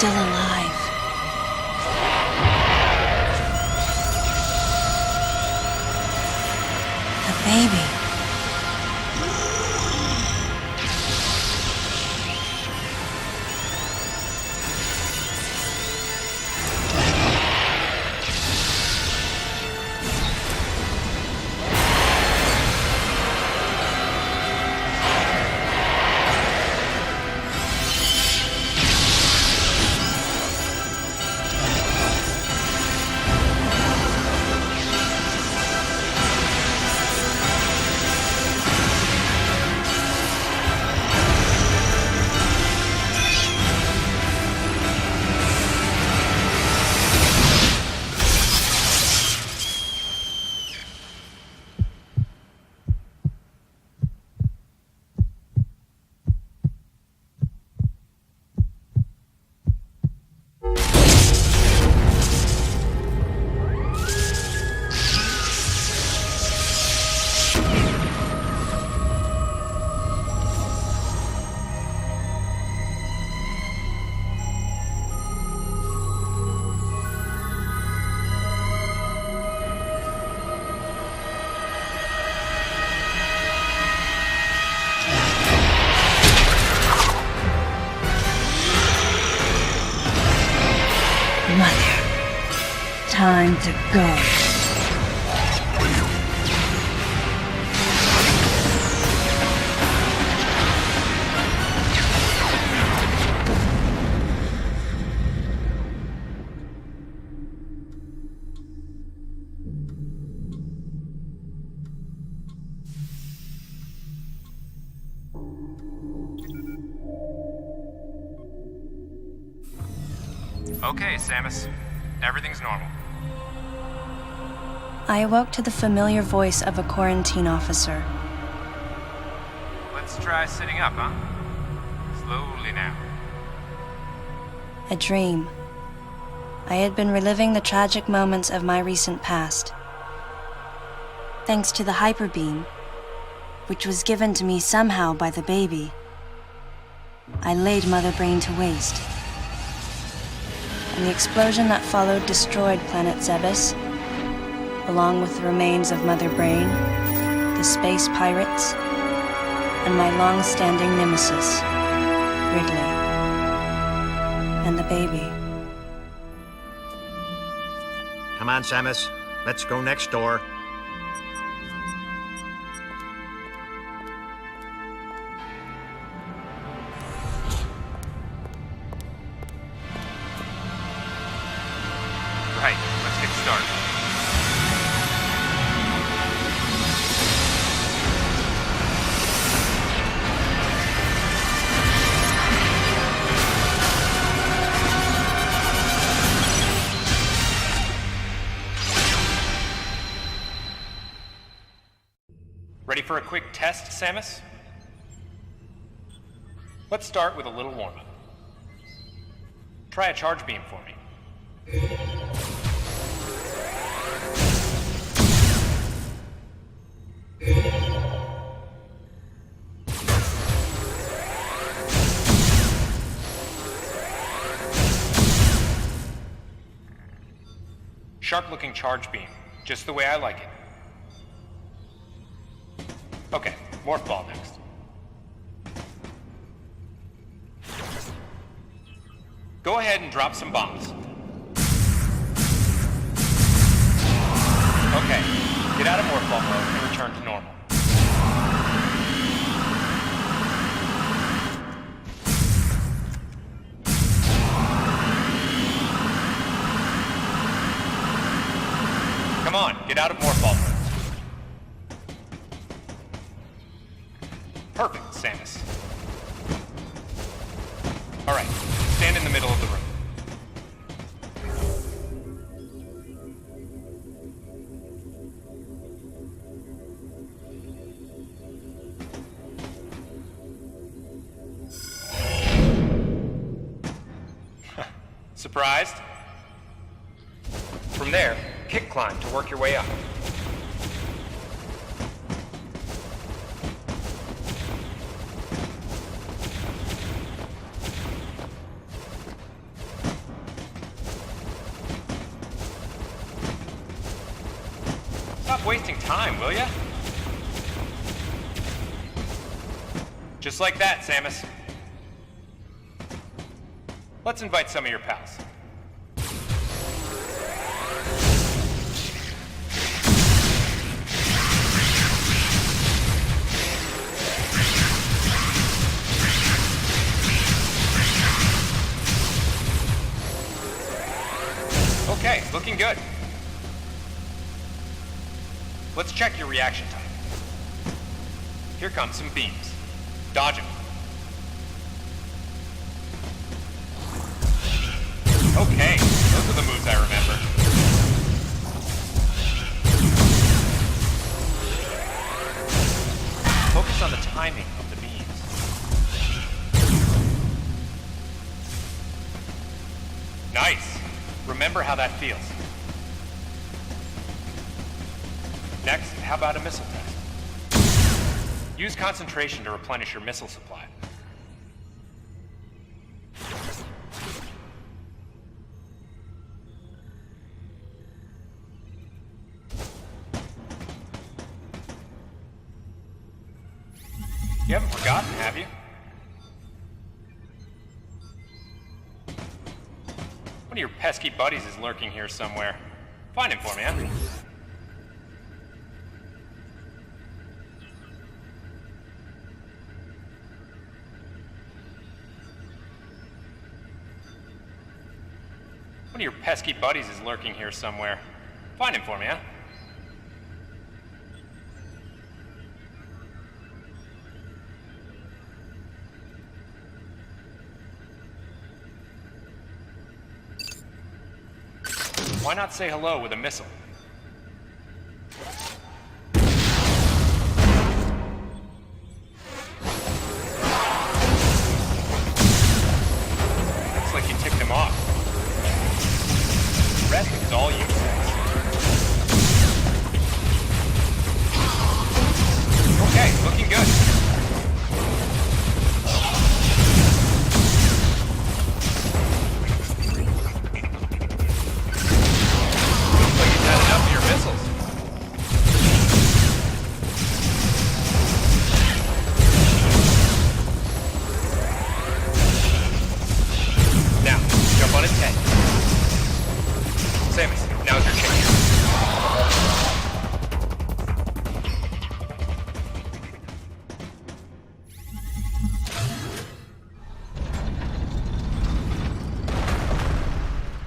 still alive. The baby. Mother, time to go. Okay, Samus. Everything's normal. I awoke to the familiar voice of a quarantine officer. Let's try sitting up, huh? Slowly now. A dream. I had been reliving the tragic moments of my recent past. Thanks to the hyper beam, which was given to me somehow by the baby, I laid Mother Brain to waste. And the explosion that followed destroyed planet Zebes, along with the remains of Mother Brain, the space pirates, and my long-standing nemesis, Ridley, and the baby. Come on, Samus. Let's go next door. Right, let's get started. Ready for a quick test, Samus? Let's start with a little warm-up. Try a charge beam for me. Sharp-looking charge beam, just the way I like it. Okay, morph ball next. Go ahead and drop some bombs. Okay, get out of morph ball mode and return to normal. Come on, get out of morph ball mode. Perfect, Samus. All right, stand in the middle of the room. Surprised? From there, kick climb to work your way up. Stop wasting time, will ya? Just like that, Samus. Let's invite some of your pals. Okay, looking good. Let's check your reaction time. Here come some beams. Dodge them. Okay, those are the moves I remember. Focus on the timing of the beams. Nice. Remember how that feels. Next, how about a missile test? Use concentration to replenish your missile supply. You haven't forgotten, have you? One of your pesky buddies is lurking here somewhere. Find him for me, huh? One of your pesky buddies is lurking here somewhere. Find him for me, huh? Why not say hello with a missile? Looks like you ticked him off. The rest is all you says. Okay, looking good.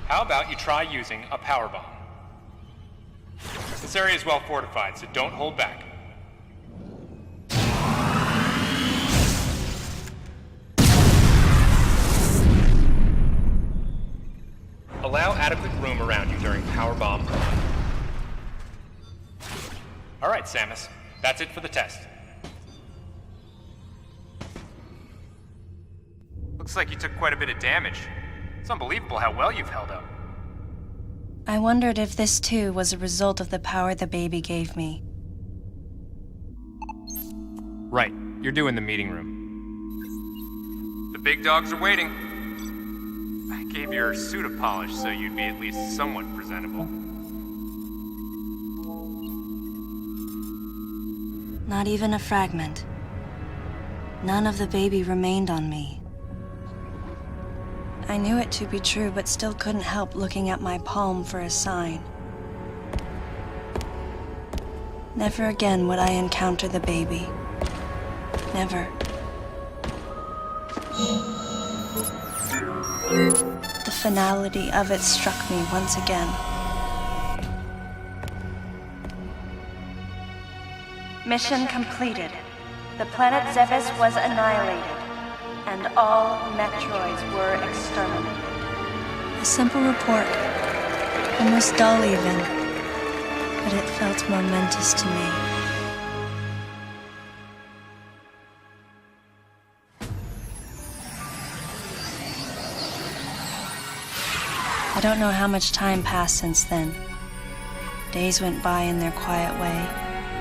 How about you try using a power bomb? This area is well fortified, so don't hold back. Allow adequate room around you during power bomb. All right, Samus. That's it for the test. Looks like you took quite a bit of damage. It's unbelievable how well you've held up. I wondered if this too was a result of the power the baby gave me. Right, you're due in the meeting room. The big dogs are waiting. I gave your suit a polish so you'd be at least somewhat presentable. Not even a fragment. None of the baby remained on me. I knew it to be true, but still couldn't help looking at my palm for a sign. Never again would I encounter the baby. Never. The finality of it struck me once again. Mission completed. The planet Zevis was annihilated, and all Metroids were exterminated. A simple report, almost dull even, but it felt momentous to me. I don't know how much time passed since then. Days went by in their quiet way,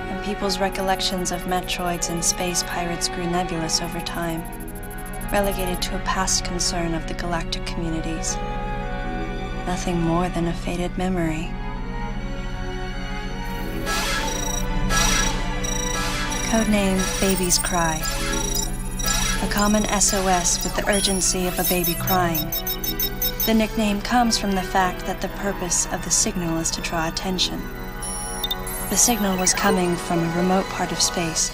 and people's recollections of Metroids and space pirates grew nebulous over time, relegated to a past concern of the galactic communities. Nothing more than a faded memory. codename Baby's Cry. A common SOS with the urgency of a baby crying. The nickname comes from the fact that the purpose of the signal is to draw attention. The signal was coming from a remote part of space.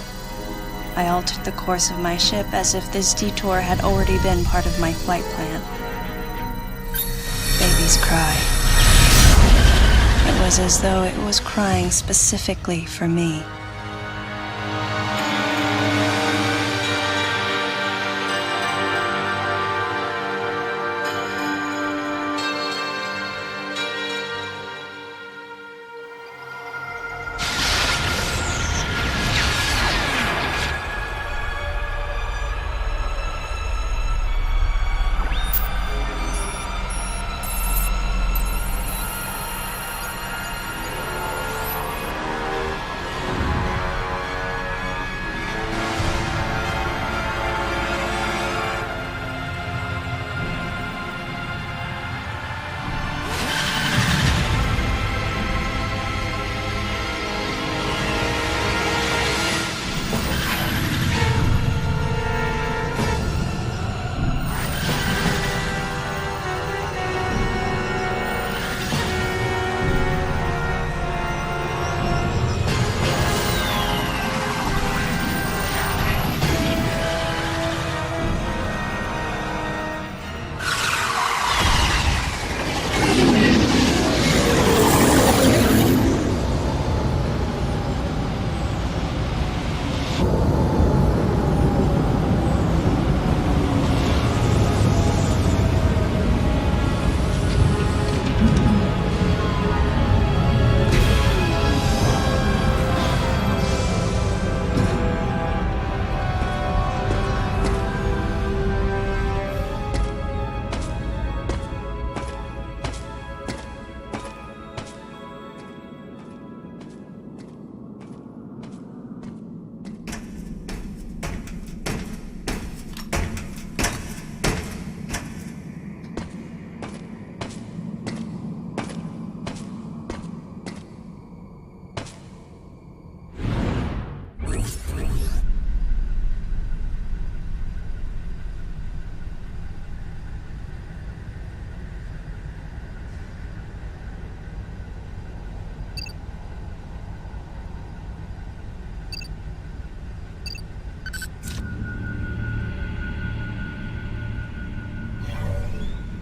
I altered the course of my ship as if this detour had already been part of my flight plan. Baby's Cry. It was as though it was crying specifically for me.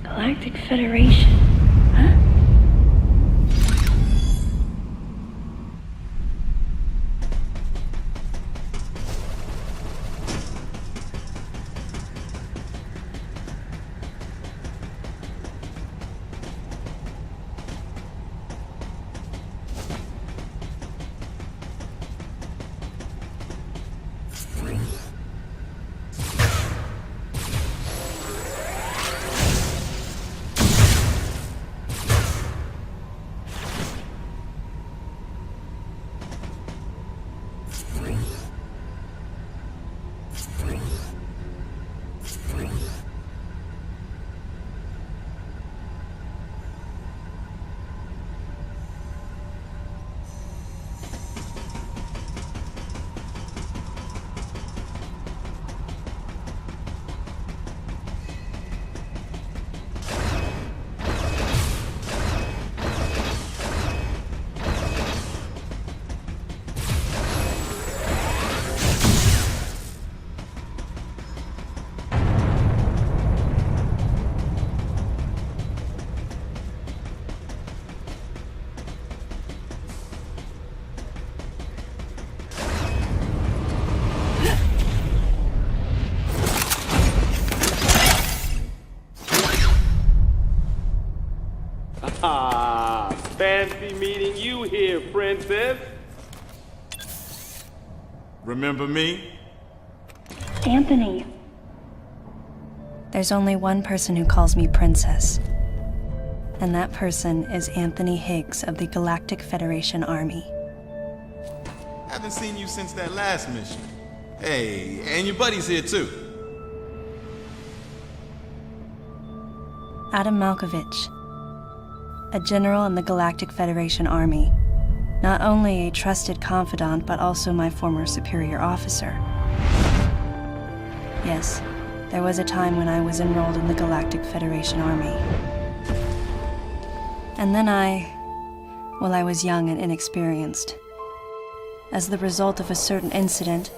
Galactic Federation, huh? Ah, fancy meeting you here, princess. Remember me? Anthony. There's only one person who calls me Princess. And that person is Anthony Higgs of the Galactic Federation Army. Haven't seen you since that last mission. Hey, and your buddy's here too. Adam Malkovich, a general in the Galactic Federation Army. Not only a trusted confidant, but also my former superior officer. Yes, there was a time when I was enrolled in the Galactic Federation Army. And then I was young and inexperienced. As the result of a certain incident,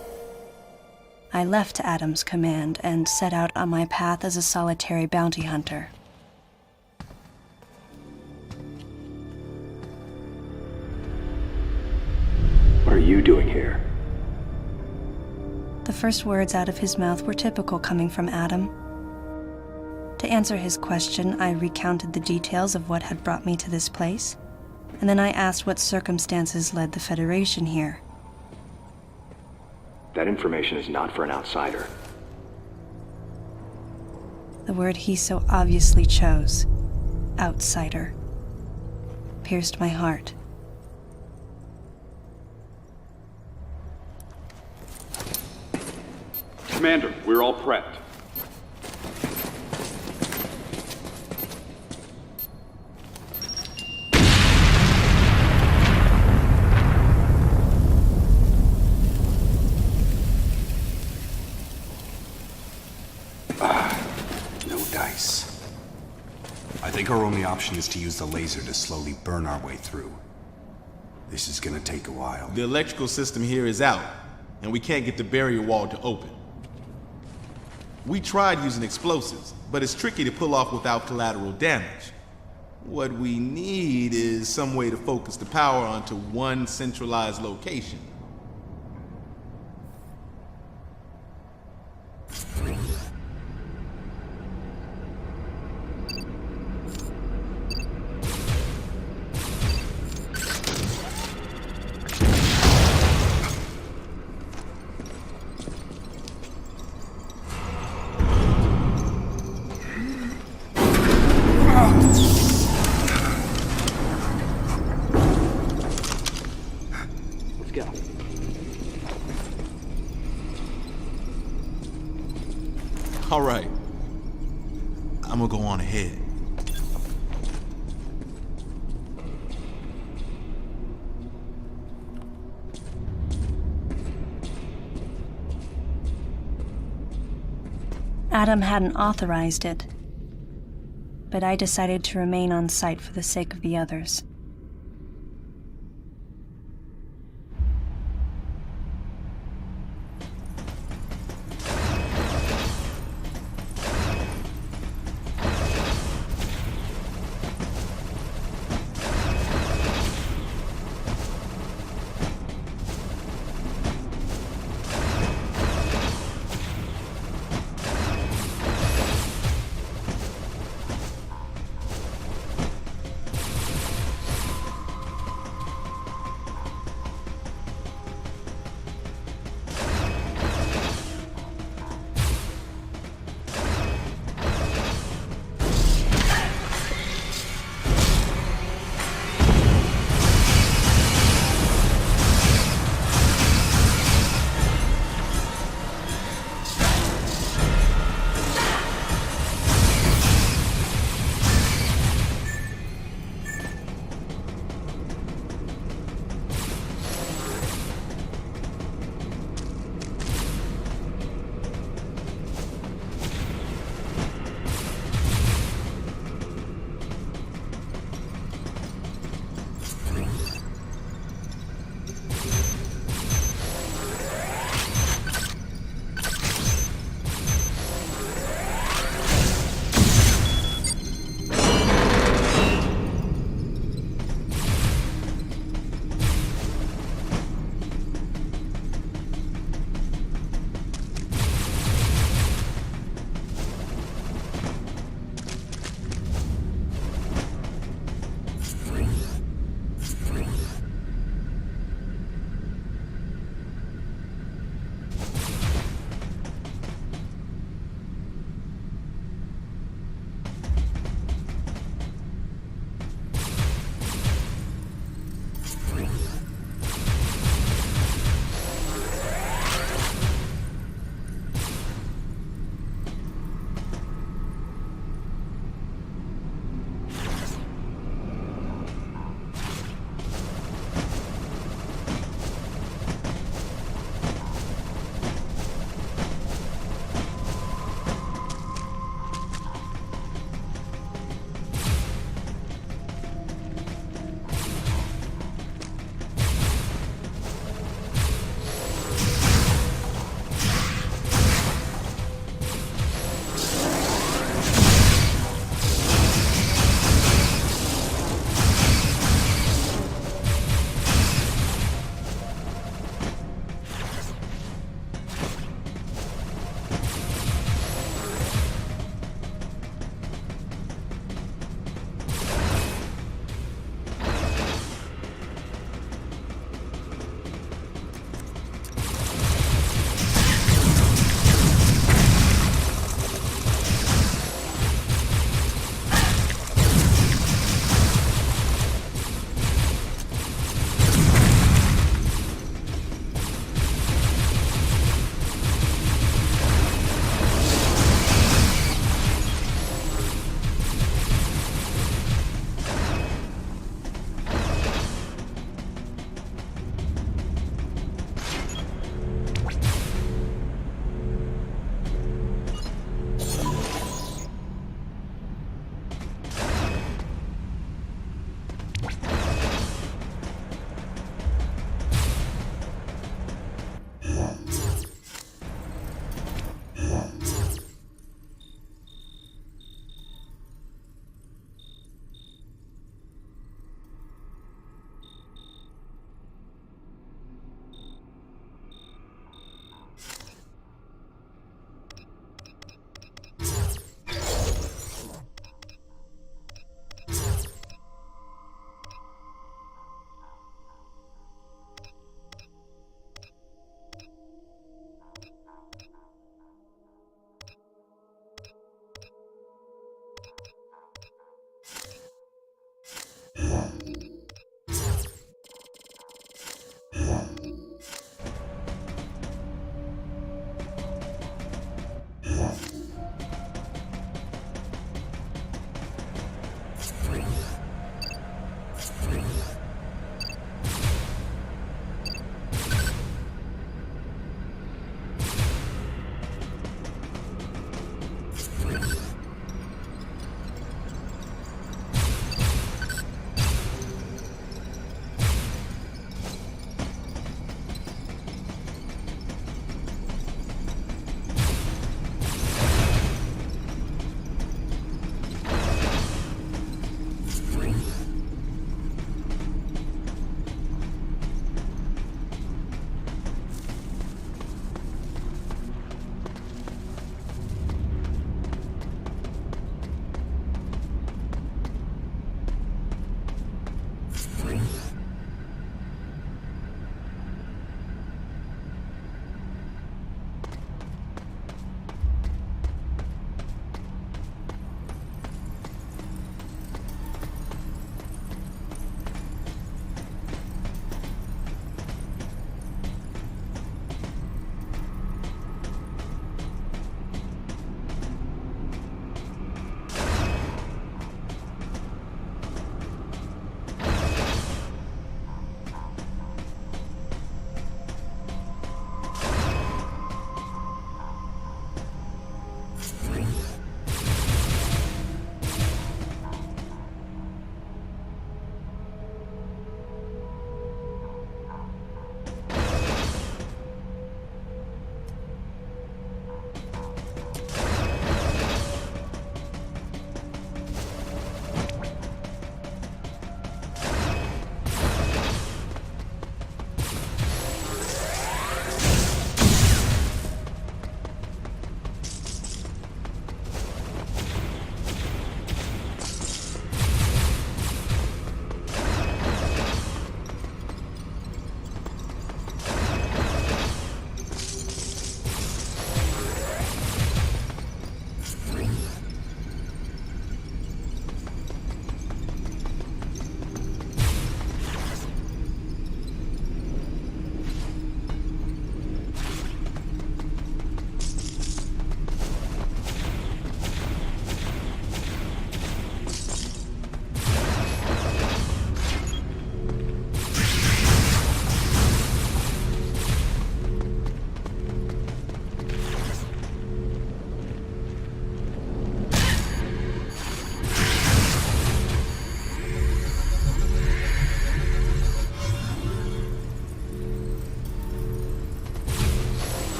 I left Adam's command and set out on my path as a solitary bounty hunter. What are you doing here? The first words out of his mouth were typical coming from Adam. To answer his question, I recounted the details of what had brought me to this place, and then I asked what circumstances led the Federation here. That information is not for an outsider. The word he so obviously chose, outsider, pierced my heart. Commander, we're all prepped. No dice. I think our only option is to use the laser to slowly burn our way through. This is gonna take a while. The electrical system here is out, and we can't get the barrier wall to open. We tried using explosives, but it's tricky to pull off without collateral damage. What we need is some way to focus the power onto one centralized location. Let's go. All right. I'm gonna go on ahead. Adam hadn't authorized it, but I decided to remain on site for the sake of the others.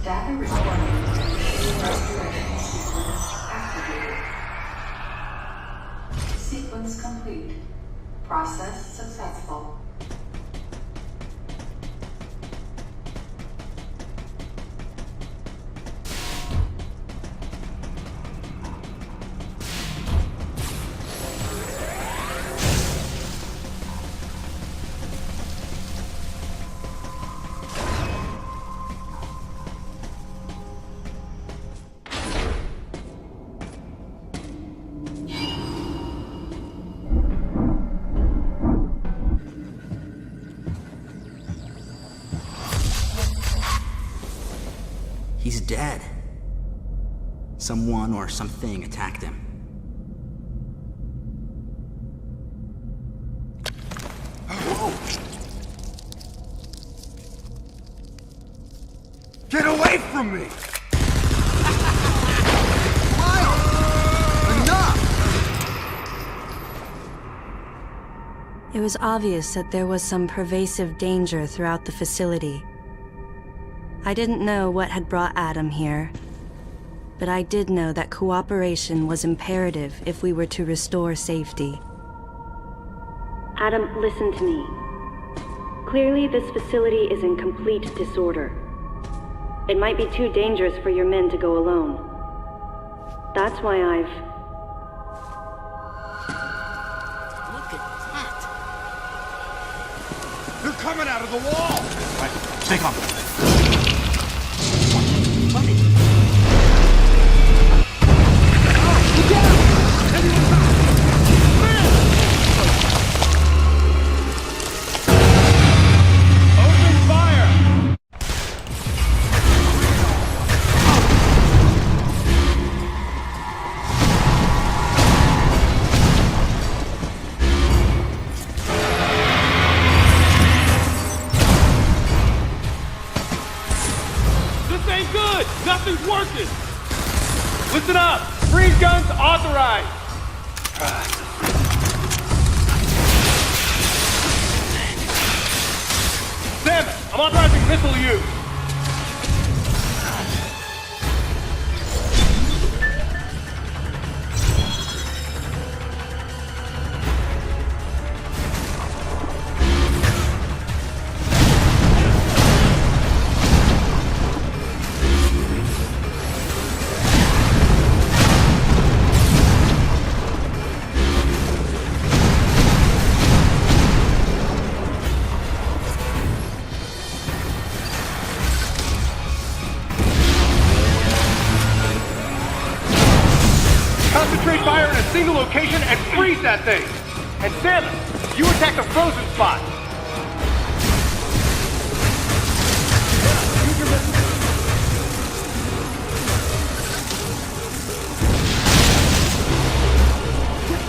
Data recording. Restoration sequence activated. Sequence complete. Process successful. He's dead. Someone or something attacked him. Whoa! Get away from me! Enough! It was obvious that there was some pervasive danger throughout the facility. I didn't know what had brought Adam here, but I did know that cooperation was imperative if we were to restore safety. Adam, listen to me. Clearly, this facility is in complete disorder. It might be too dangerous for your men to go alone. That's why I've... Look at that! They're coming out of the wall! Right, stay calm. Nothing's working! Listen up! Freeze guns authorized! Damn it! I'm authorizing missile use! Concentrate fire in a single location and freeze that thing! And Samus, you attack the frozen spot! Use your missile.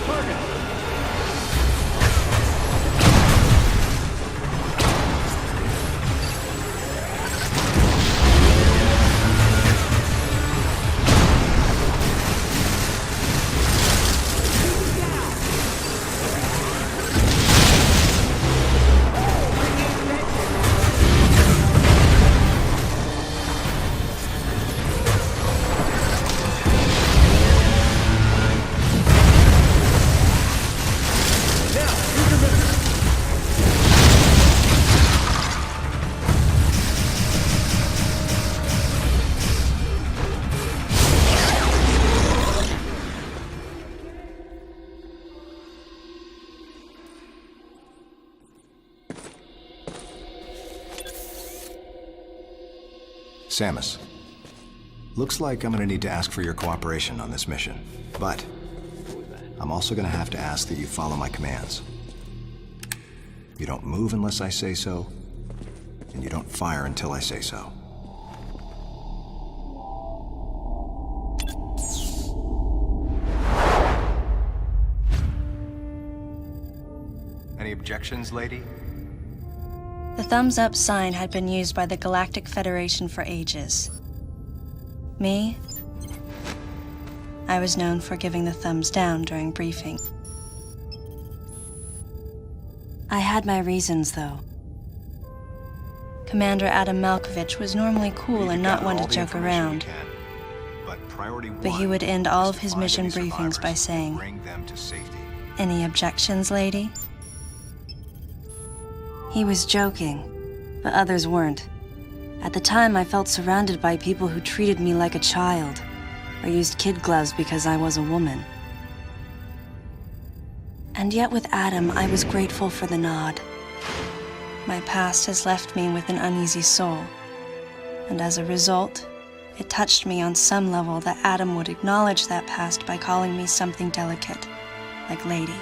Target. Samus, looks like I'm gonna need to ask for your cooperation on this mission, but I'm also gonna have to ask that you follow my commands. You don't move unless I say so, and you don't fire until I say so. Any objections, lady? The thumbs up sign had been used by the Galactic Federation for ages. Me? I was known for giving the thumbs down during briefing. I had my reasons, though. Commander Adam Malkovich was normally cool and not one to joke around. But he would end all of his mission briefings by saying, "Any objections, lady?" He was joking, but others weren't. At the time, I felt surrounded by people who treated me like a child, or used kid gloves because I was a woman. And yet with Adam, I was grateful for the nod. My past has left me with an uneasy soul, and as a result, it touched me on some level that Adam would acknowledge that past by calling me something delicate, like lady.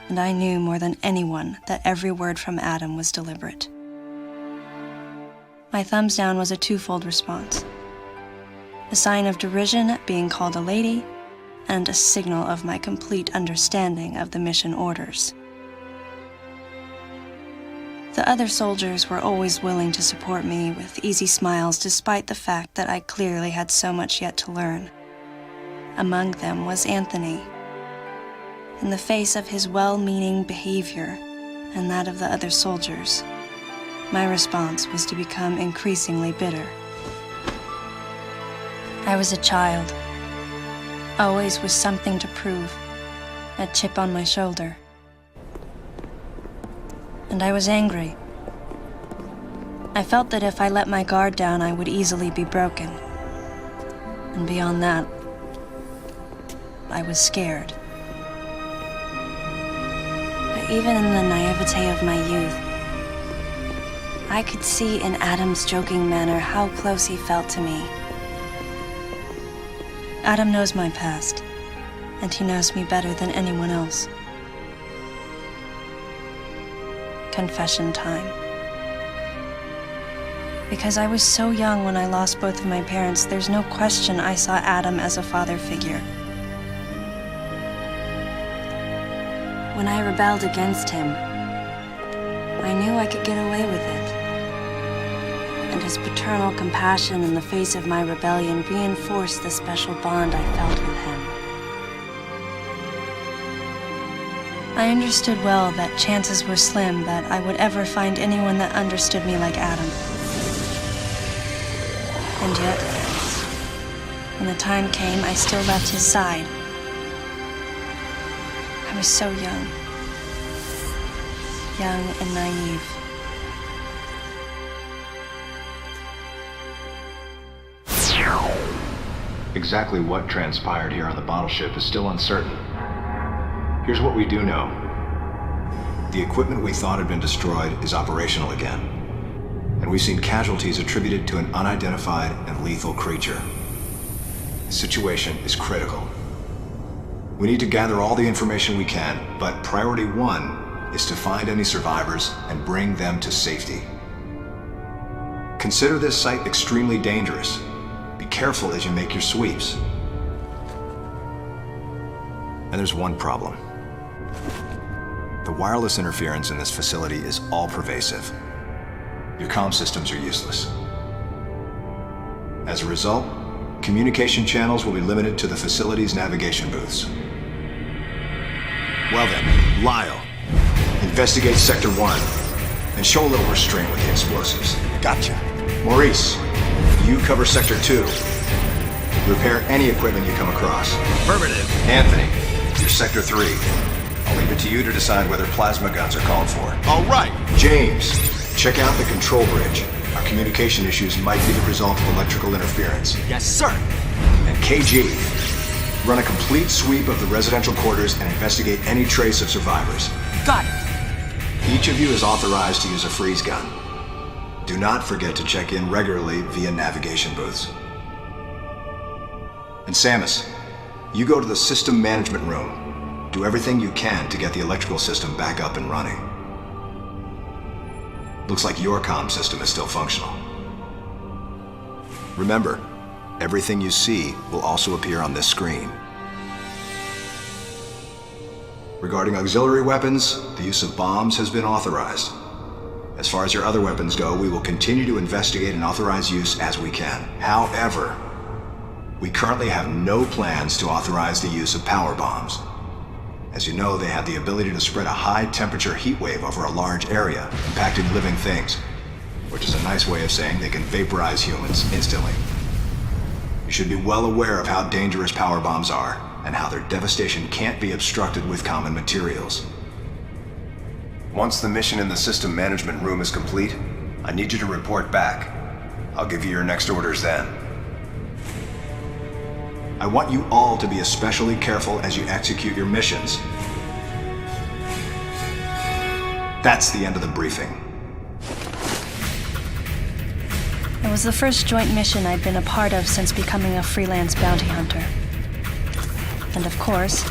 And I knew more than anyone that every word from Adam was deliberate. My thumbs down was a twofold response. A sign of derision at being called a lady, and a signal of my complete understanding of the mission orders. The other soldiers were always willing to support me with easy smiles despite the fact that I clearly had so much yet to learn. Among them was Anthony. In the face of his well-meaning behavior and that of the other soldiers, my response was to become increasingly bitter. I was a child, always with something to prove, a chip on my shoulder. And I was angry. I felt that if I let my guard down, I would easily be broken. And beyond that, I was scared. But even in the naivete of my youth, I could see in Adam's joking manner how close he felt to me. Adam knows my past, and he knows me better than anyone else. Confession time. Because I was so young when I lost both of my parents, there's no question I saw Adam as a father figure. When I rebelled against him, I knew I could get away with it. And his paternal compassion in the face of my rebellion reinforced the special bond I felt with him. I understood well that chances were slim that I would ever find anyone that understood me like Adam. And yet, when the time came, I still left his side. I was so young and naive. Exactly what transpired here on the bottle ship is still uncertain. Here's what we do know. The equipment we thought had been destroyed is operational again. And we've seen casualties attributed to an unidentified and lethal creature. The situation is critical. We need to gather all the information we can, but priority one is to find any survivors and bring them to safety. Consider this site extremely dangerous. Be careful as you make your sweeps. And there's one problem. The wireless interference in this facility is all-pervasive. Your comm systems are useless. As a result, communication channels will be limited to the facility's navigation booths. Well then, Lyle, investigate Sector 1 and show a little restraint with the explosives. Gotcha. Maurice, you cover Sector 2. Repair any equipment you come across. Affirmative. Anthony, you're Sector 3. I'll leave it to you to decide whether plasma guns are called for. All right. James, check out the control bridge. Our communication issues might be the result of electrical interference. Yes, sir. And KG, run a complete sweep of the residential quarters and investigate any trace of survivors. Got it. Each of you is authorized to use a freeze gun. Do not forget to check in regularly via navigation booths. And Samus, you go to the system management room. Do everything you can to get the electrical system back up and running. Looks like your comm system is still functional. Remember, everything you see will also appear on this screen. Regarding auxiliary weapons, the use of bombs has been authorized. As far as your other weapons go, we will continue to investigate and authorize use as we can. However, we currently have no plans to authorize the use of power bombs. As you know, they have the ability to spread a high-temperature heat wave over a large area, impacting living things. which is a nice way of saying they can vaporize humans instantly. You should be well aware of how dangerous power bombs are, and how their devastation can't be obstructed with common materials. Once the mission in the system management room is complete, I need you to report back. I'll give you your next orders then. I want you all to be especially careful as you execute your missions. That's the end of the briefing. It was the first joint mission I'd been a part of since becoming a freelance bounty hunter. And of course,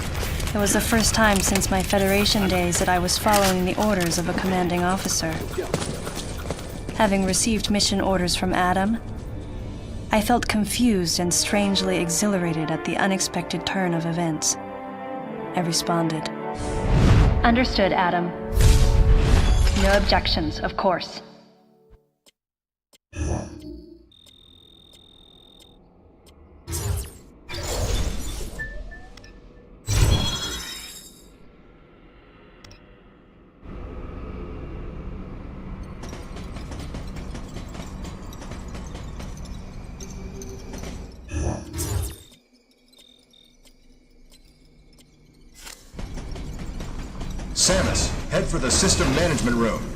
it was the first time since my Federation days that I was following the orders of a commanding officer. Having received mission orders from Adam, I felt confused and strangely exhilarated at the unexpected turn of events. I responded. Understood, Adam. No objections, of course. Samus, head for the system management room.